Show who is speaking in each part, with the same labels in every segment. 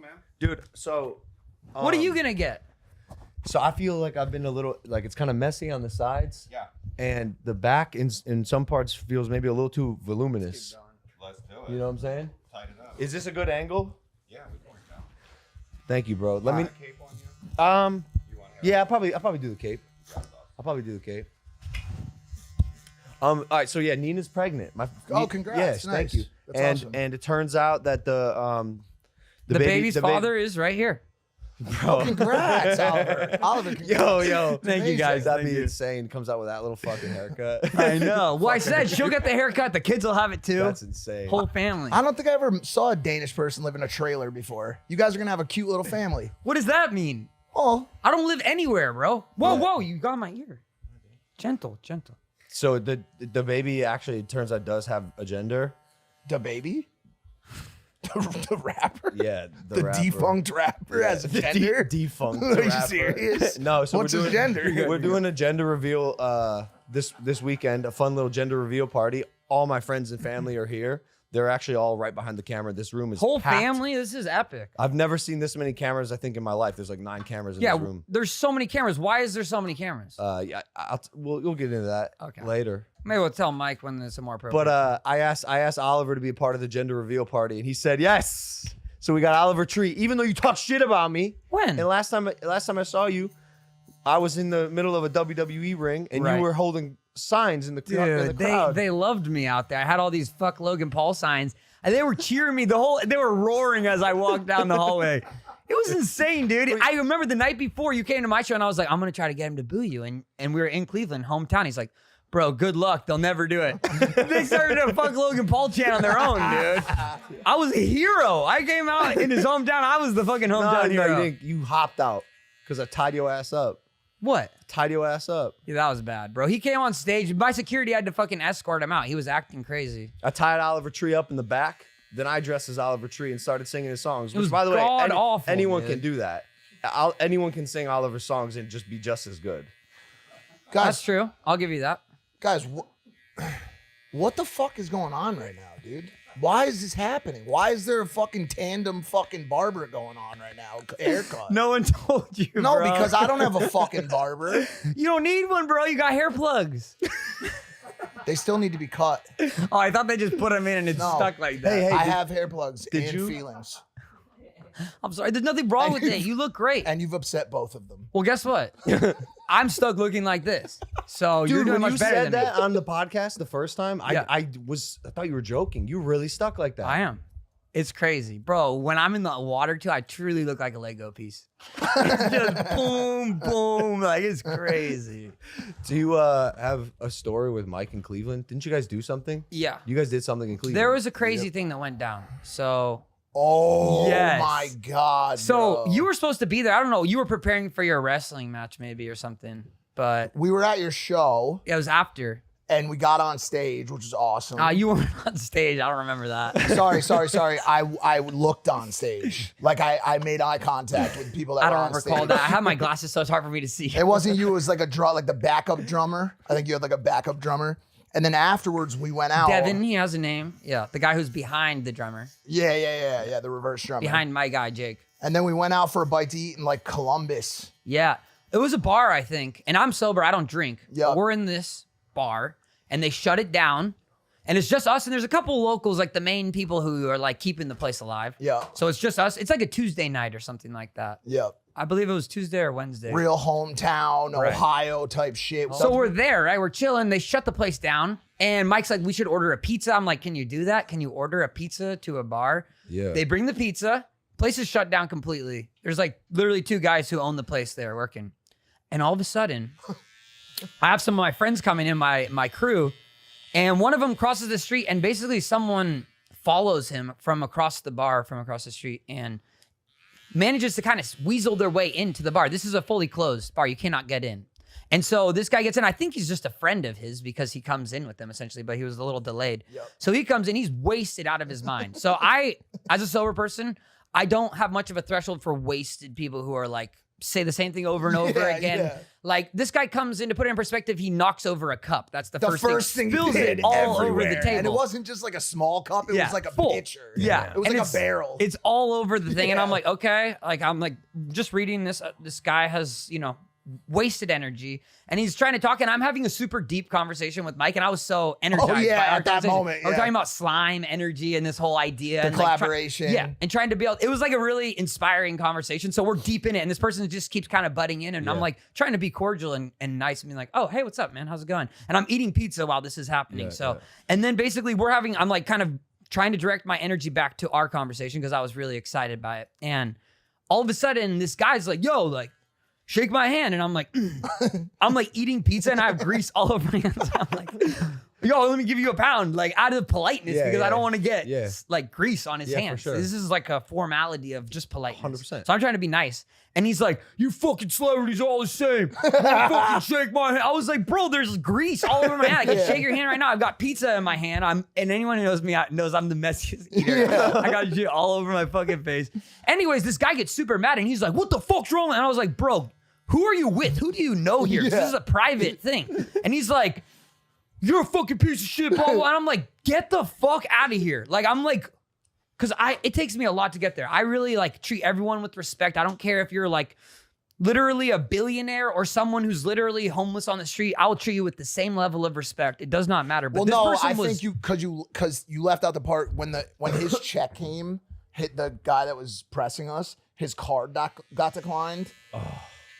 Speaker 1: man.
Speaker 2: Dude, so...
Speaker 3: what are you going to get?
Speaker 2: So I feel like I've been a little... Like, it's kind of messy on the sides.
Speaker 1: Yeah.
Speaker 2: And the back in some parts feels maybe a little too voluminous.
Speaker 1: Let's do it.
Speaker 2: You know what I'm saying?
Speaker 1: Tight it up.
Speaker 2: Is this a good angle?
Speaker 1: Yeah, we can work it out.
Speaker 2: Thank you, bro. Let me...
Speaker 1: Cape on you? You want hair?
Speaker 2: Yeah, I'll probably do the cape. I'll probably do the cape. All right, so yeah, Nina's pregnant.
Speaker 4: Congrats.
Speaker 2: Yes,
Speaker 4: Nice.
Speaker 2: thank you.
Speaker 4: That's awesome.
Speaker 2: And it turns out that the
Speaker 3: Baby's father is right here.
Speaker 2: bro.
Speaker 4: Congrats, Oliver. Oliver, congrats.
Speaker 2: Yo,
Speaker 3: Thank you, guys.
Speaker 2: that'd
Speaker 3: Thank
Speaker 2: be
Speaker 3: you.
Speaker 2: insane. Comes out with that little fucking haircut.
Speaker 3: I know. Well, I said she'll get the haircut. The kids will have it too.
Speaker 2: That's insane.
Speaker 3: Whole family.
Speaker 4: I don't think I ever saw a Danish person live in a trailer before. You guys are gonna have a cute little family.
Speaker 3: What does that mean?
Speaker 4: Oh,
Speaker 3: I don't live anywhere, bro. Whoa, you got my ear. Gentle.
Speaker 2: So the baby actually, it turns out, does have a gender.
Speaker 4: the baby, the rapper.
Speaker 2: Yeah,
Speaker 4: The
Speaker 2: rapper.
Speaker 4: defunct rapper has a gender.
Speaker 2: Defunct.
Speaker 4: Are you
Speaker 2: rapper.
Speaker 4: serious?
Speaker 2: No. So
Speaker 4: What's
Speaker 2: we're
Speaker 4: his
Speaker 2: doing
Speaker 4: gender?
Speaker 2: We're doing a gender reveal this weekend. A fun little gender reveal party. All my friends and family are here. They're actually all right behind the camera. This room is
Speaker 3: Whole
Speaker 2: packed.
Speaker 3: family. This is epic.
Speaker 2: I've never seen this many cameras, I think, in my life. There's like 9 cameras in
Speaker 3: Yeah,
Speaker 2: this room.
Speaker 3: there's so many cameras. Why is there so many cameras?
Speaker 2: Yeah, we'll get into that later.
Speaker 3: Maybe we'll tell Mike when it's more appropriate.
Speaker 2: But I asked Oliver to be a part of the gender reveal party, and he said yes. So we got Oliver Tree, even though you talked shit about me.
Speaker 3: When?
Speaker 2: And last time I saw you, I was in the middle of a WWE ring, and
Speaker 3: Right.
Speaker 2: you were holding signs in the, in the
Speaker 3: Dude,
Speaker 2: crowd.
Speaker 3: they loved me out there. I had all these fuck Logan Paul signs, and they were cheering me they were roaring as I walked down the hallway. It was insane, dude. I remember the night before you came to my show, and I was like, I'm gonna try to get him to boo you. And we were in Cleveland, hometown. He's like, bro, good luck. They'll never do it. They started a fuck Logan Paul chant on their own, dude. I was a hero. I came out in his hometown. I was the fucking hometown hero.
Speaker 2: No, you hopped out because I tied your ass up.
Speaker 3: What?
Speaker 2: Tied your ass up.
Speaker 3: Yeah, that was bad, bro. He came on stage. My security had to fucking escort him out. He was acting crazy.
Speaker 2: I tied Oliver Tree up in the back. Then I dressed as Oliver Tree and started singing his songs. Which,
Speaker 3: was
Speaker 2: by the way,
Speaker 3: god-awful,
Speaker 2: anyone
Speaker 3: dude.
Speaker 2: can do that. Anyone can sing Oliver's songs and just be just as good.
Speaker 3: That's
Speaker 4: Guys,
Speaker 3: true. I'll give you that.
Speaker 4: guys, what the fuck is going on right now, dude? Why is this happening? Why is there a fucking tandem fucking barber going on right now? Haircut.
Speaker 3: No one told you,
Speaker 4: No,
Speaker 3: bro.
Speaker 4: because I don't have a fucking barber.
Speaker 3: You don't need one, bro. You got hair plugs.
Speaker 4: They still need to be cut.
Speaker 3: Oh, I thought they just put them in and it's
Speaker 4: No.
Speaker 3: stuck like that.
Speaker 2: Hey,
Speaker 4: I have hair plugs
Speaker 2: did
Speaker 4: and
Speaker 2: you?
Speaker 4: feelings.
Speaker 3: I'm sorry. There's nothing wrong with it. You look great.
Speaker 4: And you've upset both of them.
Speaker 3: Well, guess what? I'm stuck looking like this. So you're
Speaker 2: Dude,
Speaker 3: doing
Speaker 2: when
Speaker 3: much
Speaker 2: you
Speaker 3: better
Speaker 2: said
Speaker 3: than
Speaker 2: that
Speaker 3: me.
Speaker 2: on the podcast the first time,
Speaker 3: Yeah.
Speaker 2: I thought you were joking. You really stuck like that.
Speaker 3: I am. It's crazy. Bro, when I'm in the water too, I truly look like a Lego piece. It's just boom, boom. Like, it's crazy.
Speaker 2: Do you have a story with Mike in Cleveland? Didn't you guys do something?
Speaker 3: Yeah.
Speaker 2: You guys did something in Cleveland.
Speaker 3: There was a crazy thing that went down. So
Speaker 4: Oh
Speaker 3: Yes.
Speaker 4: my God.
Speaker 3: So
Speaker 4: bro.
Speaker 3: you were supposed to be there. I don't know. You were preparing for your wrestling match maybe or something. But
Speaker 4: We were at your show
Speaker 3: it was after.
Speaker 4: and we got on stage, which was awesome.
Speaker 3: You weren't on stage. I don't remember that.
Speaker 4: Sorry. I looked on stage. Like I made eye contact with people that
Speaker 3: I
Speaker 4: were
Speaker 3: don't
Speaker 4: on
Speaker 3: recall
Speaker 4: stage.
Speaker 3: that. I have my glasses, so it's hard for me to see.
Speaker 4: It wasn't you. It was like like the backup drummer. I think you had like a backup drummer. And then afterwards we went out.
Speaker 3: Devin, he has a name. Yeah, the guy who's behind the drummer.
Speaker 4: Yeah. The reverse drummer.
Speaker 3: Behind my guy, Jake.
Speaker 4: And then we went out for a bite to eat in like Columbus.
Speaker 3: Yeah. It was a bar, I think. And I'm sober. I don't drink.
Speaker 4: Yeah.
Speaker 3: But we're in this bar, and they shut it down. And it's just us, and there's a couple locals, like the main people who are like keeping the place alive.
Speaker 4: Yeah.
Speaker 3: So it's just us. It's like a Tuesday night or something like that.
Speaker 4: Yeah.
Speaker 3: I believe it was Tuesday or Wednesday.
Speaker 4: Real hometown,
Speaker 3: Right.
Speaker 4: Ohio type shit.
Speaker 3: So we're there, right? We're chilling. They shut the place down. And Mike's like, we should order a pizza. I'm like, can you do that? Can you order a pizza to a bar?
Speaker 2: Yeah.
Speaker 3: They bring the pizza. Place is shut down completely. There's like literally 2 guys who own the place there working. And all of a sudden, I have some of my friends coming in, my crew. And one of them crosses the street and basically someone follows him from across the bar, from across the street, and manages to kind of weasel their way into the bar. This is a fully closed bar. You cannot get in. And so this guy gets in. I think he's just a friend of his because he comes in with them essentially, but he was a little delayed.
Speaker 4: Yep.
Speaker 3: So he comes in, he's wasted out of his mind. So I, as a sober person, I don't have much of a threshold for wasted people who are like say the same thing over and over again.
Speaker 4: Yeah.
Speaker 3: Like this guy comes in to put it in perspective. He knocks over a cup. That's the
Speaker 4: first thing he
Speaker 3: Spills
Speaker 4: did
Speaker 3: it all over the
Speaker 4: everywhere.
Speaker 3: table.
Speaker 4: And it wasn't just like a small cup. It was like a
Speaker 3: full.
Speaker 4: pitcher.
Speaker 3: Yeah.
Speaker 4: It was
Speaker 3: And
Speaker 4: like a barrel.
Speaker 3: It's all over the thing. And I'm
Speaker 4: Yeah.
Speaker 3: like, okay. Like, I'm like, just reading this. This guy has, you know, wasted energy. And he's trying to talk. And I'm having a super deep conversation with Mike. And I was so energized by our
Speaker 4: at that
Speaker 3: conversation.
Speaker 4: moment.
Speaker 3: We're
Speaker 4: Yeah.
Speaker 3: talking about slime, energy, and this whole idea.
Speaker 4: The
Speaker 3: and like,
Speaker 4: collaboration.
Speaker 3: and trying to build. It was like a really inspiring conversation. So we're deep in it. And this person just keeps kind of butting in. And I'm like trying to be cordial and nice and being like, oh, hey, what's up, man? How's it going? And I'm eating pizza while this is happening. And then basically I'm like kind of trying to direct my energy back to our conversation because I was really excited by it. And all of a sudden, this guy's like, yo, like, shake my hand. And I'm like, I'm like eating pizza and I have grease all over my hands. I'm like, yo, let me give you a pound, like out of politeness because I don't want to get like grease on his hands.
Speaker 2: For sure.
Speaker 3: This is like a formality of just politeness.
Speaker 2: 100%.
Speaker 3: So I'm trying to be nice. And he's like, you fucking celebrities all the same. You fucking shake my hand. I was like, bro, there's grease all over my hand. I can shake your hand right now. I've got pizza in my hand. And anyone who knows me knows I'm the messiest eater. I got shit all over my fucking face. Anyways, this guy gets super mad and he's like, what the fuck's wrong? And I was like, bro, who are you with? Who do you know here? This is a private thing. And he's like, you're a fucking piece of shit, blah, blah. And I'm like, get the fuck out of here. Like, I'm like, because it takes me a lot to get there. I really like treat everyone with respect. I don't care if you're like literally a billionaire or someone who's literally homeless on the street. I will treat you with the same level of respect. It does not matter. But
Speaker 4: Well,
Speaker 3: this
Speaker 4: no,
Speaker 3: person
Speaker 4: I think because you left out the part when his check came, hit the guy that was pressing us, his card got declined.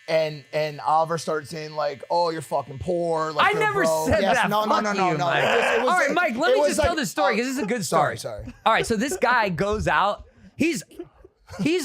Speaker 4: And Oliver started saying like, "Oh, you're fucking poor." Like,
Speaker 3: I never said that.
Speaker 4: No,
Speaker 3: Fuck you, Mike.
Speaker 4: It was
Speaker 3: All right, Mike, let me just tell
Speaker 4: like,
Speaker 3: this story because this is a good story.
Speaker 4: Sorry.
Speaker 3: All right, so this guy goes out. He's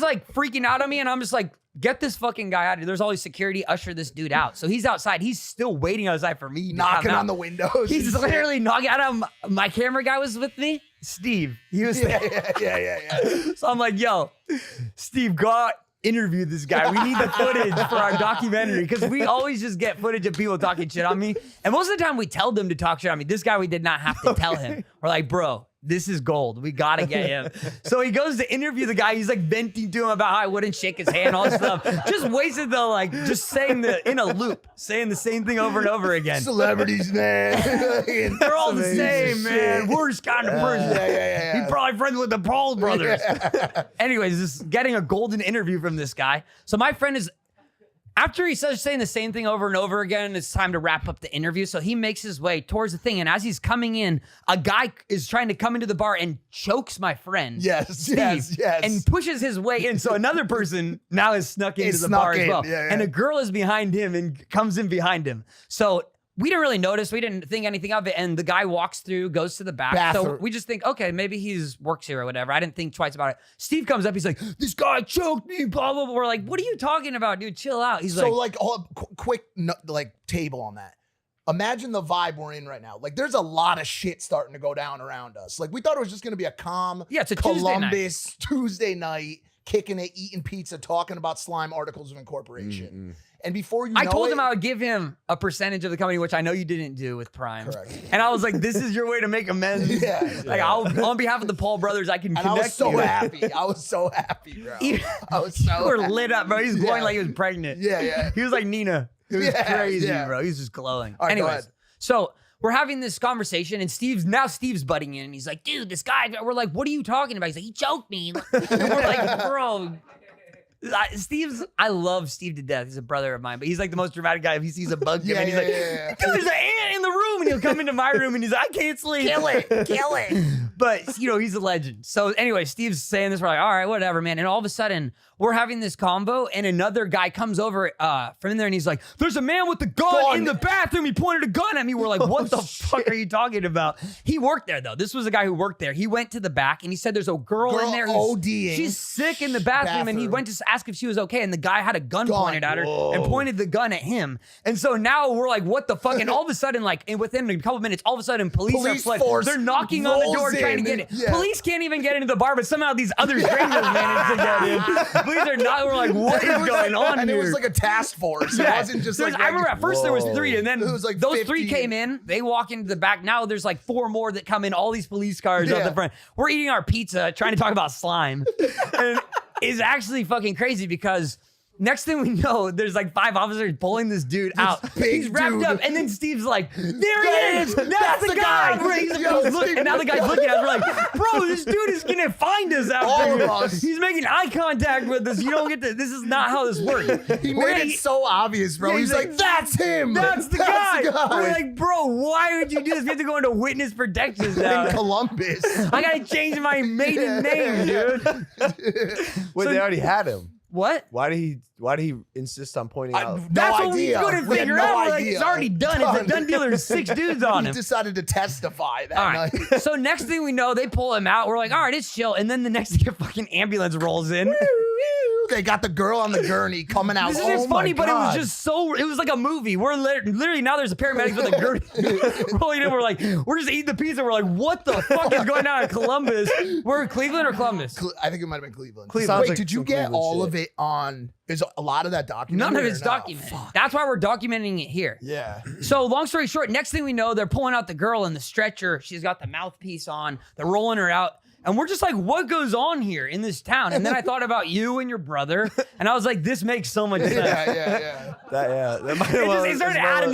Speaker 3: like freaking out on me, and I'm just like, get this fucking guy out of here. There's always security, usher this dude out. So he's outside. He's still waiting outside for me to
Speaker 4: Knocking
Speaker 3: come out.
Speaker 4: on the windows.
Speaker 3: He's literally knocking out. My camera guy was with me, Steve. He was there.
Speaker 4: Yeah.
Speaker 3: So I'm like, yo, Steve, go out, interview this guy. We need the footage for our documentary because we always just get footage of people talking shit on me. And most of the time we tell them to talk shit on me. This guy, we did not have to tell him. We're like, bro, this is gold. We got to get him. So he goes to interview the guy. He's like venting to him about how I wouldn't shake his hand, all this stuff. Just wasted the like, just saying in a loop, saying the same thing over and over again.
Speaker 4: Celebrities, man.
Speaker 3: They're all the same, man. Worst kind of person.
Speaker 4: Yeah.
Speaker 3: He's probably friends with the Paul brothers. Anyways, just getting a golden interview from this guy. So my friend is, after he starts saying the same thing over and over again, it's time to wrap up the interview. So he makes his way towards the thing. And as he's coming in, a guy is trying to come into the bar and chokes my friend.
Speaker 4: Yes.
Speaker 3: And pushes his way in. So another person now is snuck into the bar as well.
Speaker 4: Yeah.
Speaker 3: And a girl is behind him and comes in behind him. So we didn't really notice. We didn't think anything of it. And the guy walks through, goes to the back. So we just think, okay, maybe he's works here or whatever. I didn't think twice about it. Steve comes up. He's like, this guy choked me, blah, blah, blah. We're like, what are you talking about, dude? Chill out. He's like,
Speaker 4: quick table on that. Imagine the vibe we're in right now. Like, there's a lot of shit starting to go down around us. Like, we thought it was just going to be a calm
Speaker 3: it's a
Speaker 4: Columbus Tuesday night, kicking it, eating pizza, talking about slime articles of incorporation. And before you know
Speaker 3: I told
Speaker 4: it,
Speaker 3: him I would give him a percentage of the company, which I know you didn't do with Prime.
Speaker 4: Correct.
Speaker 3: And I was like, this is your way to make amends. I'll, on behalf of the Paul brothers, I can
Speaker 4: and
Speaker 3: connect
Speaker 4: I was so
Speaker 3: you.
Speaker 4: happy. I was so happy, bro. I was so
Speaker 3: You were
Speaker 4: happy.
Speaker 3: lit up, bro. He's glowing like he was pregnant.
Speaker 4: Yeah.
Speaker 3: He was like Nina. It was crazy,
Speaker 4: yeah.
Speaker 3: bro. He was just glowing.
Speaker 4: All right, go
Speaker 3: Anyways,
Speaker 4: ahead.
Speaker 3: so we're having this conversation, and Steve's butting in, and he's like, dude, this guy, we're like, what are you talking about? He's like, he choked me. And we're like, bro. I love Steve to death. He's a brother of mine, but he's like the most dramatic guy. If he sees a bug come in, he's like, dude, there's an ant in the room. And he'll come into my room and he's like, I can't sleep. Kill it. But, you know, he's a legend. So anyway, Steve's saying this. We're like, all right, whatever, man. And all of a sudden, we're having this convo and another guy comes over from in there and he's like, there's a man with a gun in the bathroom. He pointed a gun at me. We're like, what the fuck are you talking about? He worked there, though. This was a guy who worked there. He went to the back and he said there's a girl in there.
Speaker 4: ODing.
Speaker 3: She's sick in the bathroom. And he went to ask if she was okay. And the guy had a gun pointed at her and pointed the gun at him. And so now we're like, what the fuck? And all of a sudden, like within a couple minutes, all of a sudden police are flooded. They're knocking on the door trying to get in. Police can't even get into the bar, but somehow these other strangers managed to get in. Police are not. We're like, what is going on
Speaker 4: and
Speaker 3: here?
Speaker 4: it was like a task force. It wasn't just like.
Speaker 3: I remember at first there was 3, and then
Speaker 4: it was like
Speaker 3: those
Speaker 4: 50.
Speaker 3: 3 came in. They walk into the back. Now there's like 4 more that come in. All these police cars out the front. We're eating our pizza, trying to talk about slime, and it's actually fucking crazy because next thing we know, there's like 5 officers pulling this dude out.
Speaker 4: big
Speaker 3: He's wrapped
Speaker 4: dude.
Speaker 3: up, and then Steve's like, "There he is! That's the guy!"
Speaker 4: Yo, Steve-
Speaker 3: And now the guy's looking at us. We're like, "Bro, this dude is gonna find us
Speaker 4: All
Speaker 3: after
Speaker 4: of
Speaker 3: you.
Speaker 4: us.
Speaker 3: He's making eye contact with us. You don't get to. This is not how this works."
Speaker 4: He
Speaker 3: We're
Speaker 4: made
Speaker 3: gonna-
Speaker 4: it so obvious, bro.
Speaker 3: Yeah,
Speaker 4: he's
Speaker 3: he's
Speaker 4: like,
Speaker 3: like,
Speaker 4: that's him.
Speaker 3: That's the guy.
Speaker 4: the guy.
Speaker 3: We're like, "Bro, why would you do this? We have to go into witness protection now.
Speaker 4: In Columbus.
Speaker 3: I gotta change my maiden name, dude."
Speaker 2: Wait, they already had him.
Speaker 3: What?
Speaker 2: Why did he insist on pointing out?
Speaker 3: That's
Speaker 4: No
Speaker 3: what
Speaker 4: idea.
Speaker 3: we couldn't
Speaker 4: We had
Speaker 3: figure
Speaker 4: no
Speaker 3: out. We're like,
Speaker 4: idea.
Speaker 3: it's already done. It's a done deal. There's 6 dudes on
Speaker 4: He
Speaker 3: him.
Speaker 4: decided to testify that
Speaker 3: All right.
Speaker 4: night.
Speaker 3: So next thing we know, they pull him out. We're like, all right, it's chill. And then the next thing, a fucking ambulance rolls in.
Speaker 4: They got the girl on the gurney coming out.
Speaker 3: This is
Speaker 4: Oh
Speaker 3: just
Speaker 4: my
Speaker 3: funny, but it was
Speaker 4: God.
Speaker 3: just so. It was like a movie. We're literally now there's a paramedic with a gurney rolling in. We're like, we're just eating the pizza. We're like, what the fuck is going on in Columbus? We're in Cleveland or Columbus?
Speaker 4: I think it might have been Cleveland.
Speaker 2: Cleveland.
Speaker 4: Wait,
Speaker 2: Sounds like
Speaker 4: did you
Speaker 2: some
Speaker 4: get
Speaker 2: Cleveland
Speaker 4: all
Speaker 2: shit.
Speaker 4: of it on? Is a lot of that documented?
Speaker 3: None of
Speaker 4: or
Speaker 3: it's
Speaker 4: no?
Speaker 3: documented.
Speaker 4: Fuck.
Speaker 3: That's why we're documenting it here.
Speaker 4: Yeah.
Speaker 3: So long story short, next thing we know, they're pulling out the girl in the stretcher. She's got the mouthpiece on. They're rolling her out. And we're just like, what goes on here in this town? And then I thought about you and your brother. And I was like, this makes so much sense.
Speaker 4: Yeah.
Speaker 2: That might
Speaker 3: It started adding